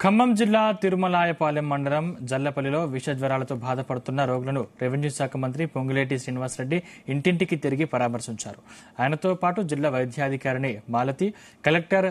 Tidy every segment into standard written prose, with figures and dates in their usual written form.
ఖమ్మం జిల్లా తిరుమలాయపాలెం మండలం జల్లపల్లిలో విష జ్వరాలతో బాధపడుతున్న రోగులను రెవెన్యూ శాఖ మంత్రి పొంగులేటి శ్రీనివాసరెడ్డి ఇంటింటికి తిరిగి పరామర్శించారు. ఆయనతో పాటు జిల్లా వైద్యాధికారిని మాలతి, కలెక్టర్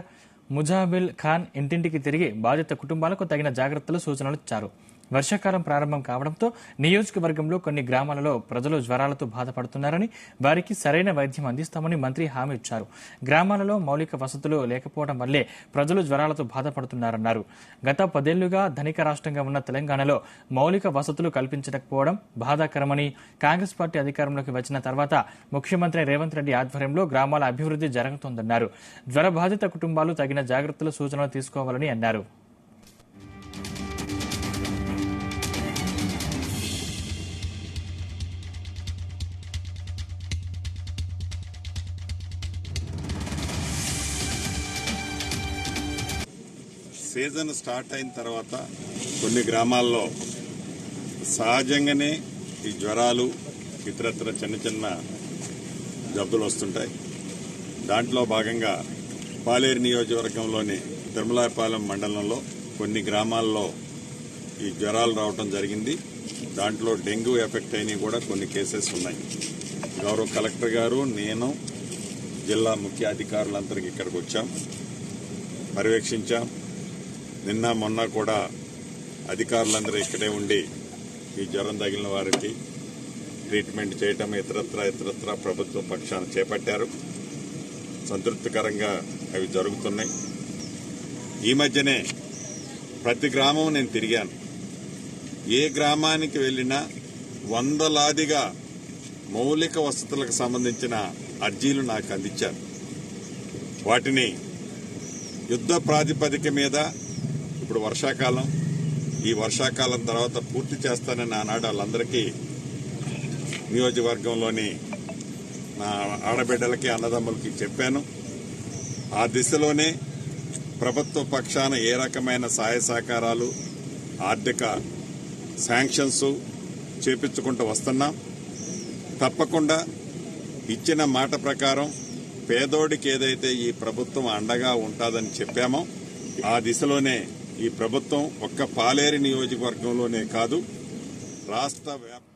ముజామిల్ ఖాన్ ఇంటింటికి తిరిగి బాధిత కుటుంబాలకు తగిన జాగ్రత్తలు సూచనలు ఇచ్చారు. వర్షాకాలం ప్రారంభం కావడంతో నియోజకవర్గంలో కొన్ని గ్రామాలలో ప్రజలు జ్వరాలతో బాధపడుతున్నారని, వారికి సరైన వైద్యం అందిస్తామని మంత్రి హామీ ఇచ్చారు. గ్రామాలలో మౌలిక వసతులు లేకపోవడం వల్లే ప్రజలు జ్వరాలతో బాధపడుతున్నారన్నారు. గత 10 ఏళ్లుగా ధనిక రాష్ట్రంగా ఉన్న తెలంగాణలో మౌలిక వసతులు కల్పించకపోవడం బాధాకరమని, కాంగ్రెస్ పార్టీ అధికారంలోకి వచ్చిన తర్వాత ముఖ్యమంత్రి రేవంత్ రెడ్డి ఆధ్వర్యంలో గ్రామాల అభివృద్ధి జరుగుతోందన్నారు. జ్వర బాధిత కుటుంబాలు తగిన జాగ్రత్తలు సూచనలు తీసుకోవాలని అన్నారు. సీజన్ స్టార్ట్ అయిన తర్వాత కొన్ని గ్రామాల్లో సహజంగానే ఈ జ్వరాలు ఇతరత్ర చిన్న చిన్న జబ్బులు వస్తుంటాయి. దాంట్లో భాగంగా పాలేరు నియోజకవర్గంలోని తిరుమలాయపాలెం మండలంలో కొన్ని గ్రామాల్లో ఈ జ్వరాలు రావడం జరిగింది. దాంట్లో డెంగ్యూ ఎఫెక్ట్ అయినవి కూడా కొన్ని కేసెస్ ఉన్నాయి. గౌరవ కలెక్టర్ గారు, నేను, జిల్లా ముఖ్య అధికారులందరికీ ఇక్కడికి వచ్చాం, పర్యవేక్షించాం. నిన్న మొన్న కూడా అధికారులందరూ ఇక్కడే ఉండి ఈ జ్వరం తగిలిన వారికి ట్రీట్మెంట్ చేయటం ఇతరత్ర ప్రభుత్వ పక్షాన చేపట్టారు. సంతృప్తికరంగా అవి జరుగుతున్నాయి. ఈ మధ్యనే ప్రతి గ్రామం నేను తిరిగాను. ఏ గ్రామానికి వెళ్లినా వందలాదిగా మౌలిక వసతులకు సంబంధించిన అర్జీలు నాకు అందించారు. వాటిని యుద్ధ ప్రాతిపదిక మీద ఇప్పుడు వర్షాకాలం, ఈ వర్షాకాలం తర్వాత పూర్తి చేస్తానని ఆనాడు వాళ్ళందరికీ నియోజకవర్గంలోని నా ఆడబిడ్డలకి, అన్నదమ్ములకి చెప్పాను. ఆ దిశలోనే ప్రభుత్వ పక్షాన ఏ రకమైన సహాయ సహకారాలు, ఆర్థిక శాంక్షన్స్ చేపించుకుంటూ వస్తున్నాం. తప్పకుండా ఇచ్చిన మాట ప్రకారం పేదోడికి ఏదైతే ఈ ప్రభుత్వం అండగా ఉంటుందని చెప్పామో ఆ దిశలోనే ఈ ప్రభుత్వం ఒక్క పాలేరు నియోజకవర్గంలోనే కాదు, రాష్ట్ర